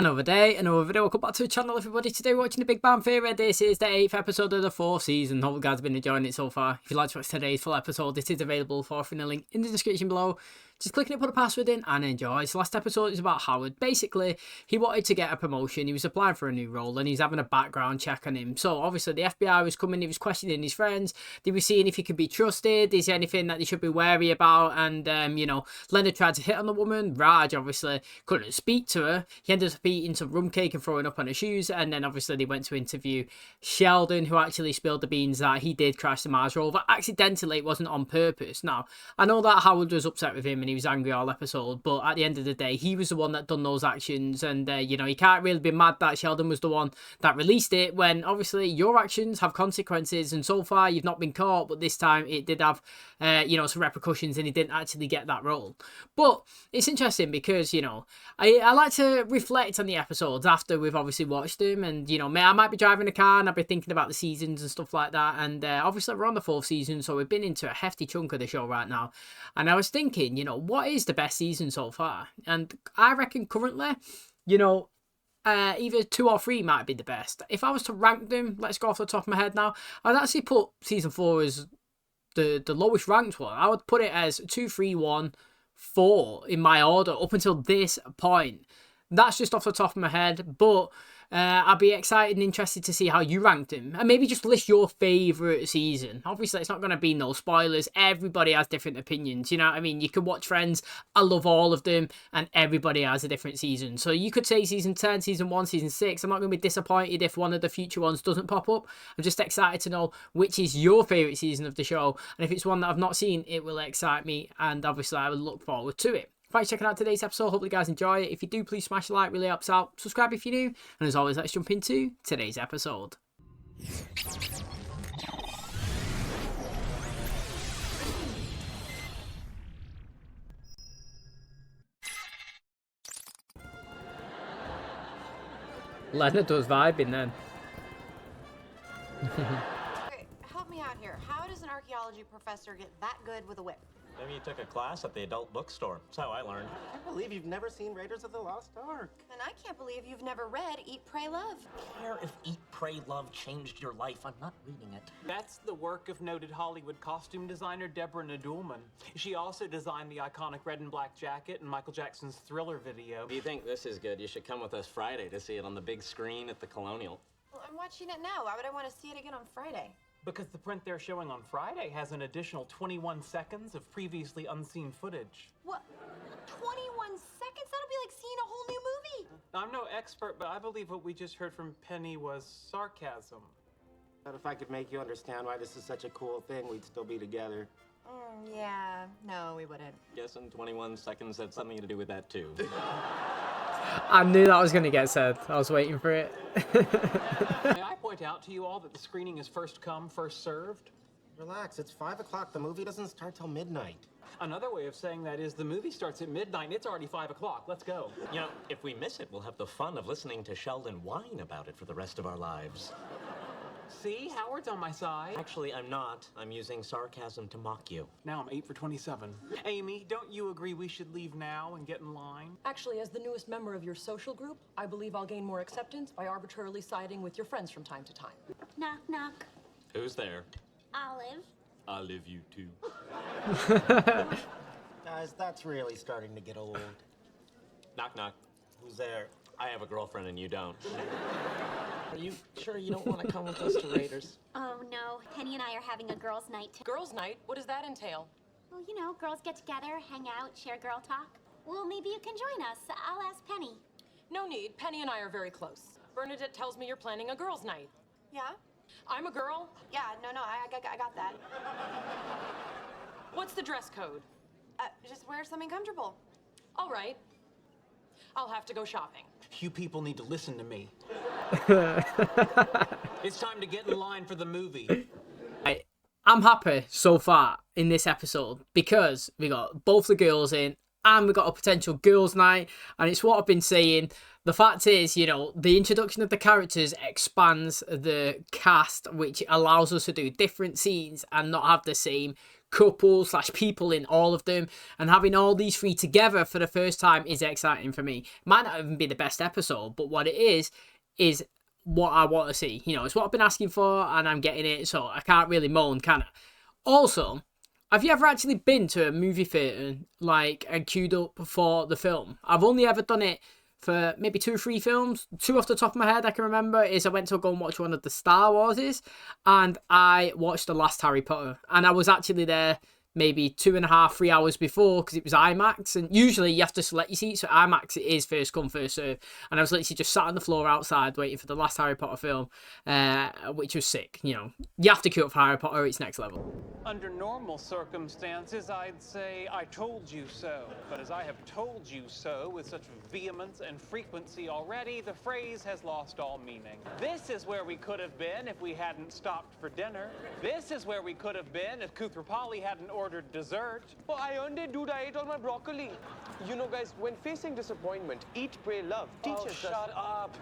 Another day, another video. Welcome back to the channel, everybody. Today we're watching The Big Bang Theory. This is the 8th episode of the 4th season. Hope you guys have been enjoying it so far. If you'd like to watch today's full episode, it is available for free in the link in the description below. Just click it, put a password in, and enjoy. So last episode is about Howard. Basically, he wanted to get a promotion. He was applying for a new role, and he's having a background check on him. So obviously the FBI was coming. He was questioning his friends. They were seeing if he could be trusted. Is there anything that they should be wary about? And Leonard tried to hit on the woman. Raj obviously couldn't speak to her. He ended up eating some rum cake and throwing up on her shoes. And then obviously they went to interview Sheldon, who actually spilled the beans that he did crash the Mars rover accidentally. It wasn't on purpose. Now I know that Howard was upset with him and he was angry all episode, but at the end of the day, he was the one that done those actions, and he can't really be mad that Sheldon was the one that released it when obviously your actions have consequences, and so far you've not been caught, but this time it did have some repercussions and he didn't actually get that role. But it's interesting because I like to reflect on the episodes after we've obviously watched them, and I might be driving a car and I'll be thinking about the seasons and stuff like that, and obviously we're on the 4th season, so we've been into a hefty chunk of the show right now, and I was thinking, what is the best season so far? And I reckon currently, either 2 or 3 might be the best. If I was to rank them, let's go off the top of my head now, I'd actually put season 4 as the lowest ranked one. I would put it as 2, 3, 1, 4 in my order up until this point. That's just off the top of my head, but I'll be excited and interested to see how you ranked him, and maybe just list your favourite season. Obviously, it's not going to be no spoilers. Everybody has different opinions, you know what I mean? You could watch Friends, I love all of them, and everybody has a different season. So you could say season 10, season 1, season 6. I'm not going to be disappointed if one of the future ones doesn't pop up. I'm just excited to know which is your favourite season of the show, and if it's one that I've not seen, it will excite me, and obviously I will look forward to it. Thanks for checking out today's episode. Hope you guys enjoy it. If you do, please smash a like, really helps out. Subscribe if you're new. And as always, let's jump into today's episode. Leonard was vibing then. Okay, help me out here. How does an archaeology professor get that good with a whip? Maybe you took a class at the adult bookstore. That's how I learned. I can't believe you've never seen Raiders of the Lost Ark. And I can't believe you've never read Eat, Pray, Love. I don't care if Eat, Pray, Love changed your life. I'm not reading it. That's the work of noted Hollywood costume designer Deborah Nadoolman. She also designed the iconic red and black jacket in Michael Jackson's Thriller video. If you think this is good, you should come with us Friday to see it on the big screen at the Colonial. Well, I'm watching it now. Why would I want to see it again on Friday? Because the print they're showing on Friday has an additional 21 seconds of previously unseen footage. What? 21 seconds? That'll be like seeing a whole new movie. I'm no expert, but I believe what we just heard from Penny was sarcasm. But if I could make you understand why this is such a cool thing, we'd still be together. Yeah. No, we wouldn't. Guessing 21 seconds had something to do with that too. I knew that was going to get said. I was waiting for it. May I point out to you all that the screening is first come, first served? Relax, it's 5 o'clock. The movie doesn't start till midnight. Another way of saying that is the movie starts at midnight and it's already 5 o'clock. Let's go. If we miss it, we'll have the fun of listening to Sheldon whine about it for the rest of our lives. See, Howard's on my side. Actually, I'm not. I'm using sarcasm to mock you. Now I'm 8 for 27. Amy, don't you agree we should leave now and get in line? Actually, as the newest member of your social group, I believe I'll gain more acceptance by arbitrarily siding with your friends from time to time. Knock, knock. Who's there? Olive. Olive, you too. Guys, that's really starting to get old. Knock, knock. Who's there? I have a girlfriend and you don't. Are you sure you don't want to come with us to Raiders? Oh, no. Penny and I are having a girls' night. Girls' night? What does that entail? Well, girls get together, hang out, share girl talk. Well, maybe you can join us. I'll ask Penny. No need. Penny and I are very close. Bernadette tells me you're planning a girls' night. Yeah? I'm a girl. Yeah, no, I got that. What's the dress code? Just wear something comfortable. All right. I'll have to go shopping. You people need to listen to me. It's time to get in line for the movie. I'm happy so far in this episode because we got both the girls in and we got a potential girls' night, and it's what I've been saying. The fact is, the introduction of the characters expands the cast, which allows us to do different scenes and not have the same couple / people in all of them, and having all these three together for the first time is exciting for me. It might not even be the best episode, but what it is what I want to see. You know, it's what I've been asking for, and I'm getting it, so I can't really moan, can I? Also, have you ever actually been to a movie theatre, like, and queued up for the film? I've only ever done it for maybe 2 or 3 films. 2 off the top of my head I can remember is I went to go and watch one of the Star Warses, and I watched the last Harry Potter, and I was actually there maybe 2.5, 3 hours before, because it was IMAX, and usually you have to select your seat, so IMAX it is first come first serve, and I was literally just sat on the floor outside waiting for the last Harry Potter film, which was sick. You know, you have to queue up for Harry Potter, it's next level. Under normal circumstances, I'd say I told you so. But as I have told you so with such vehemence and frequency already, the phrase has lost all meaning. This is where we could have been if we hadn't stopped for dinner. This is where we could have been if Koothrappali hadn't ordered dessert. Oh, I earned it, dude. I ate all my broccoli. You know, guys, when facing disappointment, eat, pray, love. Teaches us. Shut up.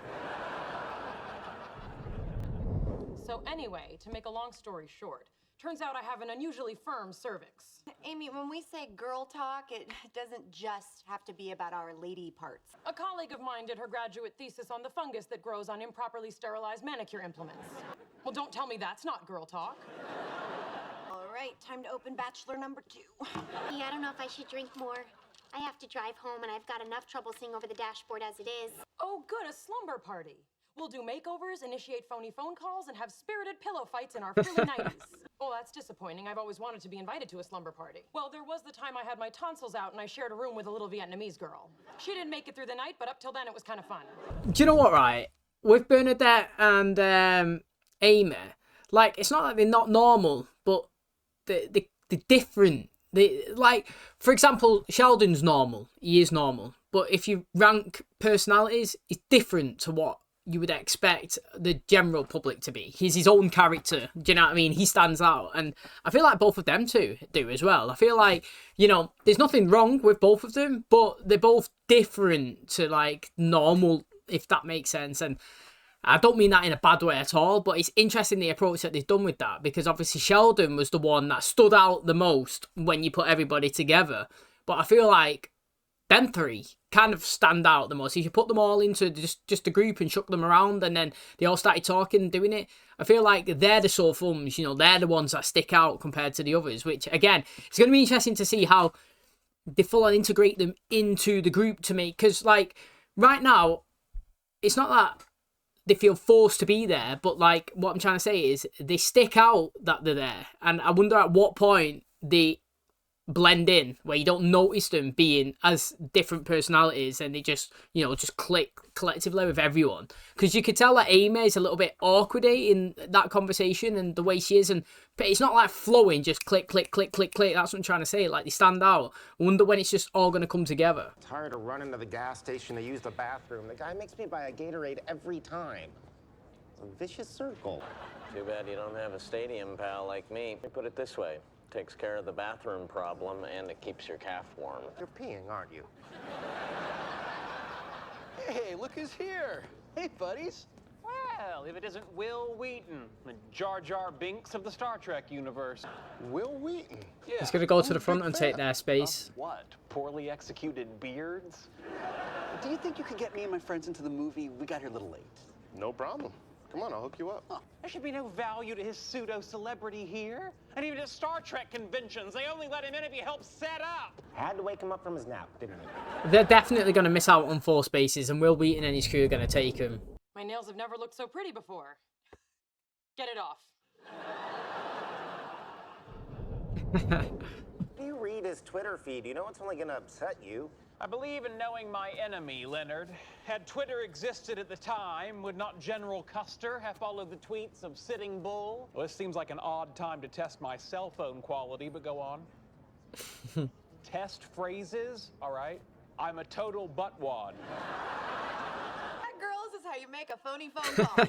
So anyway, to make a long story short, turns out I have an unusually firm cervix. Amy, when we say girl talk, it doesn't just have to be about our lady parts. A colleague of mine did her graduate thesis on the fungus that grows on improperly sterilized manicure implements. Well, don't tell me that's not girl talk. All right, time to open bachelor number 2. Yeah, I don't know if I should drink more. I have to drive home, and I've got enough trouble seeing over the dashboard as it is. Oh, good, a slumber party. We'll do makeovers, initiate phony phone calls, and have spirited pillow fights in our frilly 90s. Oh, that's disappointing. I've always wanted to be invited to a slumber party. Well, there was the time I had my tonsils out and I shared a room with a little Vietnamese girl. She didn't make it through the night, but up till then it was kind of fun. Do you know what, right? With Bernadette and Amy, like, it's not like they're not normal, but they're different. Like, for example, Sheldon's normal. He is normal. But if you rank personalities, it's different to what you would expect the general public to be. He's his own character. Do you know what I mean? He stands out. And I feel like both of them two do as well. I feel like, you know, there's nothing wrong with both of them, but they're both different to, like, normal, if that makes sense. And I don't mean that in a bad way at all, but it's interesting the approach that they've done with that, because obviously Sheldon was the one that stood out the most when you put everybody together. But I feel like them three kind of stand out the most. If you put them all into just a group and shook them around and then they all started talking and doing it, I feel like they're the sore thumbs, you know, they're the ones that stick out compared to the others, which, again, it's going to be interesting to see how they full on integrate them into the group to make, because, like, right now, it's not that they feel forced to be there, but, like, what I'm trying to say is they stick out that they're there, and I wonder at what point they blend in, where you don't notice them being as different personalities and they just, you know, just click collectively with everyone. Because you could tell that Amy is a little bit awkward in that conversation and the way she is, but it's not like flowing, just click, click, click, click, click. That's what I'm trying to say. Like, they stand out. I wonder when it's just all going to come together. Tired of running to the gas station to use the bathroom. The guy makes me buy a Gatorade every time. It's a vicious circle. Too bad you don't have a stadium pal like me. Let me put it this way. Takes care of the bathroom problem, and it keeps your calf warm. You're peeing, aren't you? Hey, look who's here. Hey, buddies. Well, if it isn't Will Wheaton, the Jar Jar Binks of the Star Trek universe. Will Wheaton. Yeah. He's going to go to the front and take their space. What? Poorly executed beards? Do you think you could get me and my friends into the movie? We got here a little late. No problem. Come on, I'll hook you up. Oh, there should be no value to his pseudo-celebrity here. And even at Star Trek conventions, they only let him in if he helps set up. Had to wake him up from his nap, didn't he? They're definitely going to miss out on 4 spaces, and Will Wheaton and his crew are going to take them. My nails have never looked so pretty before. Get it off. If you read his Twitter feed, you know it's only going to upset you. I believe in knowing my enemy, Leonard. Had Twitter existed at the time, would not General Custer have followed the tweets of Sitting Bull? Well, this seems like an odd time to test my cell phone quality, but go on. Test phrases, all right? I'm a total buttwad. Girls, is how you make a phony phone call.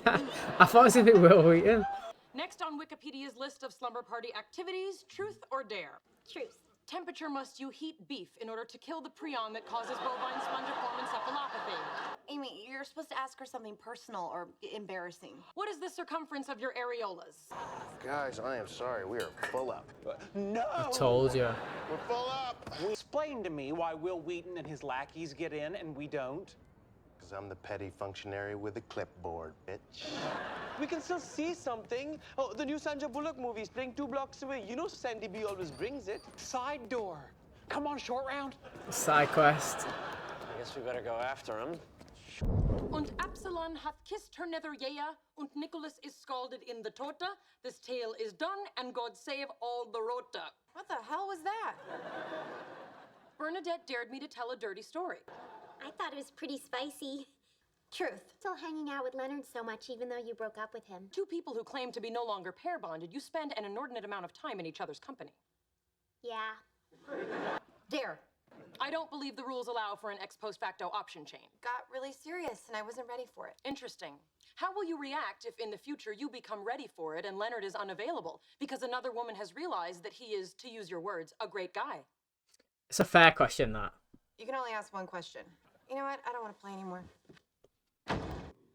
I thought it was a bit Will Wheaton. Next on Wikipedia's list of slumber party activities, truth or dare? Truth. temperature must you heat beef in order to kill the prion that causes bovine spongiform encephalopathy? Amy, you're supposed to ask her something personal or embarrassing. What is the circumference of your areolas? Guys, I am sorry. We are full up. No! I told you. We're full up! Explain to me why Will Wheaton and his lackeys get in and we don't. Because I'm the petty functionary with a clipboard, bitch. We can still see something. Oh, the new Sandra Bullock movie is playing 2 blocks away. You know Sandy B always brings it. Side door. Come on, short round. Side quest. I guess we better go after him. Und Absalon hath kissed her nether yea, und Nicholas is scalded in the tota. This tale is done, and God save all the rota. What the hell was that? Bernadette dared me to tell a dirty story. I thought it was pretty spicy. Truth. Still hanging out with Leonard so much even though you broke up with him. Two people who claim to be no longer pair bonded, you spend an inordinate amount of time in each other's company. Yeah. Dare. I don't believe the rules allow for an ex post facto option chain. Got really serious and I wasn't ready for it. Interesting. How will you react if in the future you become ready for it and Leonard is unavailable because another woman has realized that he is, to use your words, a great guy? It's a fair question, that. You can only ask one question. You know what? I don't want to play anymore.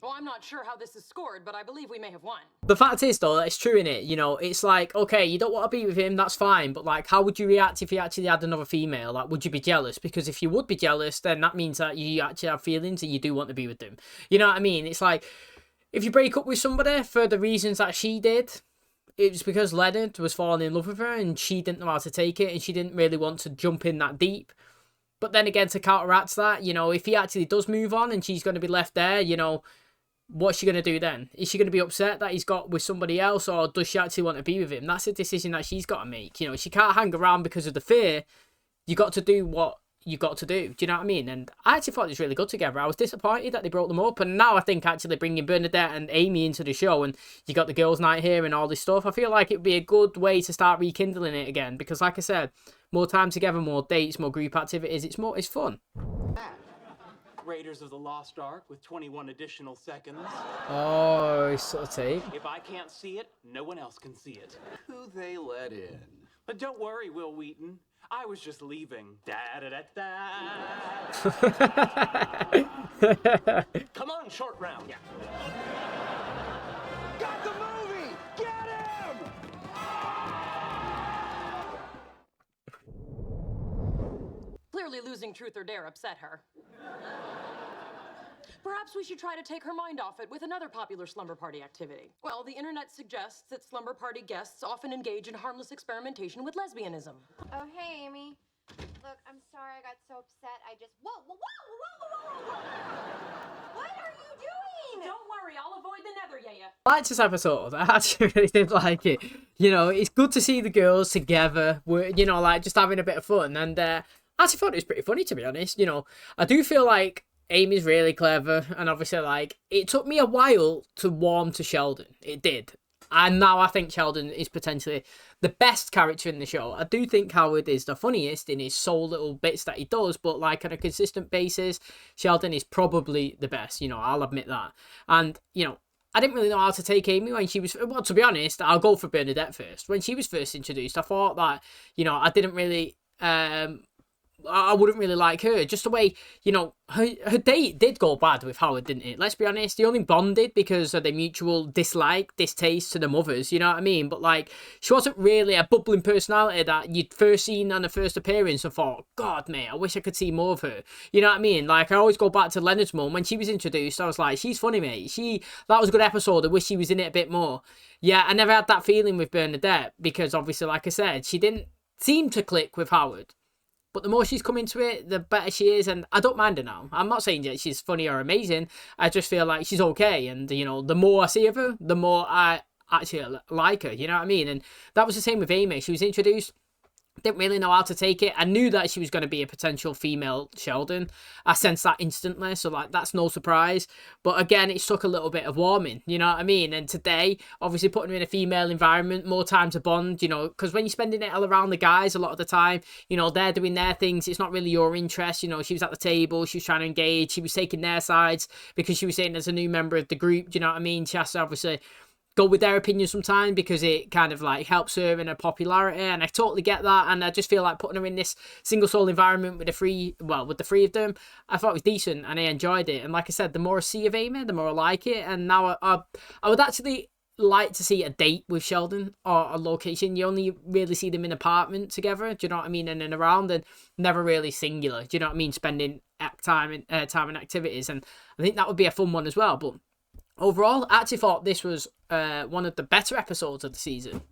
Well, I'm not sure how this is scored, but I believe we may have won. The fact is, though, it's true, innit? You know, it's like, okay, you don't want to be with him, that's fine, but, like, how would you react if he actually had another female? Like, would you be jealous? Because if you would be jealous, then that means that you actually have feelings and you do want to be with them. You know what I mean? It's like, if you break up with somebody for the reasons that she did, it was because Leonard was falling in love with her and she didn't know how to take it and she didn't really want to jump in that deep. But then again, to counteract that, you know, if he actually does move on and she's going to be left there, you know, what's she going to do then? Is she going to be upset that he's got with somebody else, or does she actually want to be with him? That's a decision that she's got to make. You know, she can't hang around because of the fear. You got to do what you got to do. Do you know what I mean? And I actually thought it was really good together. I was disappointed that they broke them up, and now I think actually bringing Bernadette and Amy into the show, and you got the girls' night here and all this stuff, I feel like it would be a good way to start rekindling it again. Because, like I said, more time together, more dates, more group activities. It's fun. Raiders of the Lost Ark with 21 additional seconds. Oh, sort of take. If I can't see it, no one else can see it. Who they let in? But don't worry, Will Wheaton. I was just leaving. Da-da-da-da. Come on, short round. Yeah. Got the movie! Get him! Clearly losing Truth or Dare upset her. Perhaps we should try to take her mind off it with another popular slumber party activity. Well, the internet suggests that slumber party guests often engage in harmless experimentation with lesbianism. Oh, hey, Amy. Look, I'm sorry I got so upset. I just... Whoa, whoa, whoa, whoa, whoa, whoa! What are you doing? Don't worry, I'll avoid the nether yaya. I liked this episode. I actually really did like it. You know, it's good to see the girls together. We're, you know, like, just having a bit of fun. And I actually thought it was pretty funny, to be honest. You know, I do feel like Amy's really clever, and obviously, like, it took me a while to warm to Sheldon. It did. And now I think Sheldon is potentially the best character in the show. I do think Howard is the funniest in his sole little bits that he does, but, like, on a consistent basis, Sheldon is probably the best. You know, I'll admit that. And, you know, I didn't really know how to take Amy when she was... Well, to be honest, I'll go for Bernadette first. When she was first introduced, I thought that, you know, I didn't really... I wouldn't really like her. Just the way, you know, her date did go bad with Howard, didn't it? Let's be honest. They only bonded because of their mutual distaste to the mothers, you know what I mean? But, like, she wasn't really a bubbling personality that you'd first seen on the first appearance and thought, God, mate, I wish I could see more of her. You know what I mean? Like, I always go back to Leonard's mum. When she was introduced, I was like, she's funny, mate. That was a good episode. I wish she was in it a bit more. Yeah, I never had that feeling with Bernadette because, obviously, like I said, she didn't seem to click with Howard. But the more she's come into it, the better she is, and I don't mind her now. I'm not saying that she's funny or amazing. I just feel like she's okay, and, you know, the more I see of her, the more I actually like her, you know what I mean? And that was the same with Amy. She was introduced, didn't really know how to take it. I knew that she was going to be a potential female Sheldon. I sensed that instantly, so, like, that's no surprise. But again, it took a little bit of warming, you know what I mean? And today, obviously putting her in a female environment, more time to bond, you know, because when you're spending it all around the guys a lot of the time, you know, they're doing their things, it's not really your interest. You know, she was at the table, she was trying to engage, she was taking their sides because she was saying as a new member of the group, do you know what I mean? She has to obviously go with their opinion sometimes because it kind of like helps her in her popularity, and I totally get that. And I just feel like putting her in this single soul environment with the three of them, I thought it was decent and I enjoyed it. And like I said, the more I see of Amy, the more I like it. And now I would actually like to see a date with Sheldon or a location. You only really see them in apartment together, do you know what I mean, and around, and never really singular, do you know what I mean, spending time in activities. And I think that would be a fun one as well. But overall, I actually thought this was one of the better episodes of the season.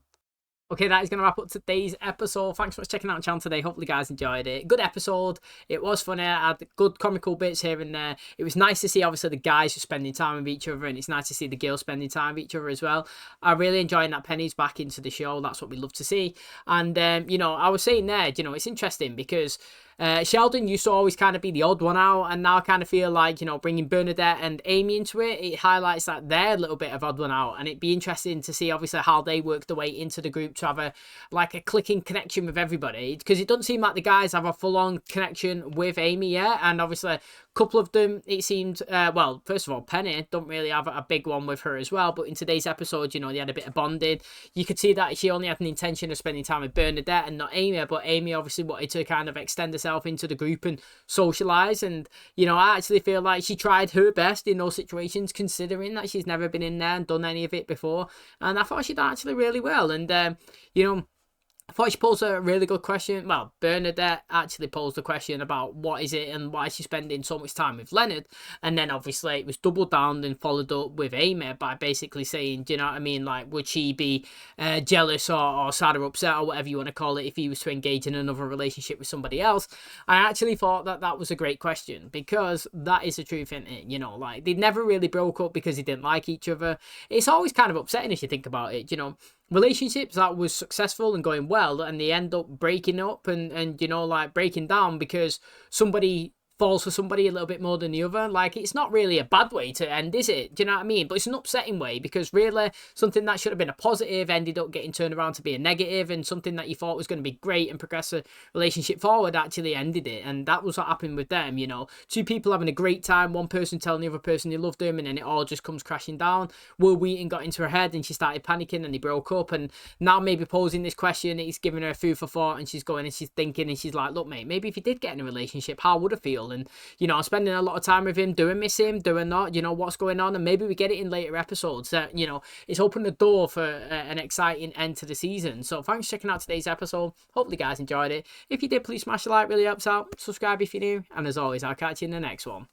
Okay, that is going to wrap up today's episode. Thanks so much for checking out the channel today. Hopefully you guys enjoyed it. Good episode. It was funny. I had good comical bits here and there. It was nice to see, obviously, the guys just spending time with each other, and it's nice to see the girls spending time with each other as well. I really enjoying that Penny's back into the show. That's what we love to see. And, you know, I was saying there, you know, it's interesting because Sheldon used to always kind of be the odd one out, and now I kind of feel like, you know, bringing Bernadette and Amy into it highlights that they're a little bit of odd one out, and it'd be interesting to see obviously how they work their way into the group to have a clicking connection with everybody, because it doesn't seem like the guys have a full-on connection with Amy yet. And obviously a couple of them, it seemed, well, first of all, Penny don't really have a big one with her as well, but in today's episode, you know, they had a bit of bonding. You could see that she only had an intention of spending time with Bernadette and not Amy, but Amy obviously wanted to kind of extend herself into the group and socialize. And, you know, I actually feel like she tried her best in those situations, considering that she's never been in there and done any of it before, and I thought she did actually really well. And you know, I thought she posed a really good question. Well, Bernadette actually posed the question about what is it and why is she spending so much time with Leonard. And then obviously it was doubled down and followed up with Amy by basically saying, do you know what I mean? Like, would she be jealous or sad or upset or whatever you want to call it if he was to engage in another relationship with somebody else? I actually thought that that was a great question, because that is the truth in it. You know, like, they never really broke up because they didn't like each other. It's always kind of upsetting if you think about it, you know. Relationships that was successful and going well, and they end up breaking up and you know, like, breaking down because somebody falls for somebody a little bit more than the other. Like, it's not really a bad way to end, is it? Do you know what I mean? But it's an upsetting way, because really something that should have been a positive ended up getting turned around to be a negative, and something that you thought was going to be great and progress the relationship forward actually ended it. And that was what happened with them, you know. Two people having a great time, one person telling the other person they loved them, and then it all just comes crashing down. Will Wheaton got into her head and she started panicking and they broke up, and now maybe posing this question, it's giving her food for thought, and she's going and she's thinking and she's like, look mate, maybe if you did get in a relationship, how would I feel? And, you know, I'm spending a lot of time with him. Do I miss him? Do I not? You know, what's going on? And maybe we get it in later episodes. That, you know, it's opened the door for an exciting end to the season. So thanks for checking out today's episode. Hopefully you guys enjoyed it. If you did, please smash the like, really helps out. Subscribe if you're new. And as always, I'll catch you in the next one.